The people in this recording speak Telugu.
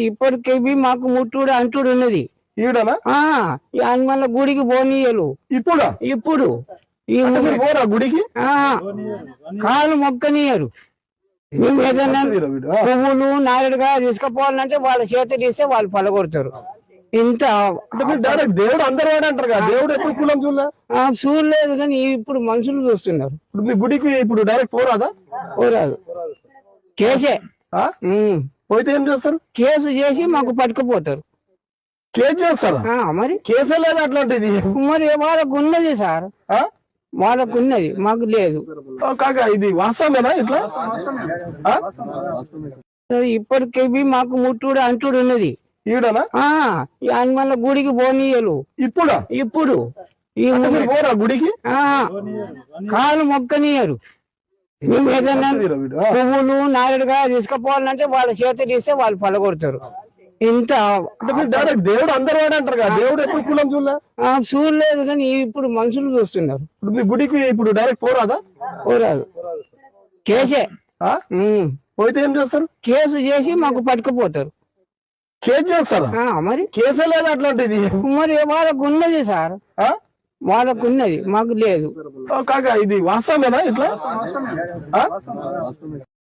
ఇప్పటికి మాకు ముట్టుడు అంటుడు ఉన్నది. ఈడనా ఈ హనుమాన్ల గుడికి పోనీయలు ఇప్పుడు ఈ పోరా గుడికి కాలు మొక్కనీయరు. మేము ఏదైనా పువ్వులు నాయుడుగా తీసుకుపోవాలంటే వాళ్ళ చేతులు ఇస్తే వాళ్ళు పలగొడతారు. ఇంత డైరెక్ట్ దేవుడు అందరూ అంటారు కదా, దేవుడు ఎప్పుడు కులం చూడలేదు కానీ ఇప్పుడు మనుషులు చూస్తున్నారు. ఇప్పుడు మీ గుడికి ఇప్పుడు డైరెక్ట్ పోరాదా? పోరాదు. కేసే పోతే ఏం చేస్తారు? కేసు చేసి మాకు పట్టుకుపోతారు. కేసు చేస్తారా? మరి కేసే లేదు అట్లాంటిది. మరి వాళ్ళకు ఉన్నది సార్, వాళ్ళకు ఉన్నది, మాకు లేదు. కాకా ఇది వాస్తవమేనా? ఇట్లా ఇప్పటికి మాకు ముట్టుడు అంటుడు ఉన్నది. ఈడనా ఈ హనుమాన్ల గుడికి పోనీయలు ఇప్పుడు ఈ పోరా గుడికి కాలు మొక్కనీయరు. మేము ఏదైనా పువ్వులు నాయుడుగా తీసుకుపోవాలంటే వాళ్ళ చేతులు ఇస్తే వాళ్ళు పలగొడతారు. ఇంత డైరెక్ట్ దేవుడు అందరూ అంటారు కదా, దేవుడు ఎప్పుడు కులం చూడలేదు కానీ ఇప్పుడు మనుషులు చూస్తున్నారు. ఇప్పుడు మీ గుడికి ఇప్పుడు డైరెక్ట్ పోరాదా? పోరాదు. కేసే పోతే ఏం చేస్తారు? కేసు చేసి మాకు పట్టుకుపోతారు. కేసు చేస్తారా? మరి కేసే లేదు అట్లాంటిది. మరి వాళ్ళకు ఉన్నది సార్, వాళ్ళకు ఉన్నది, మాకు లేదు. కాకా ఇది వాస్తవమేనా? ఇట్లా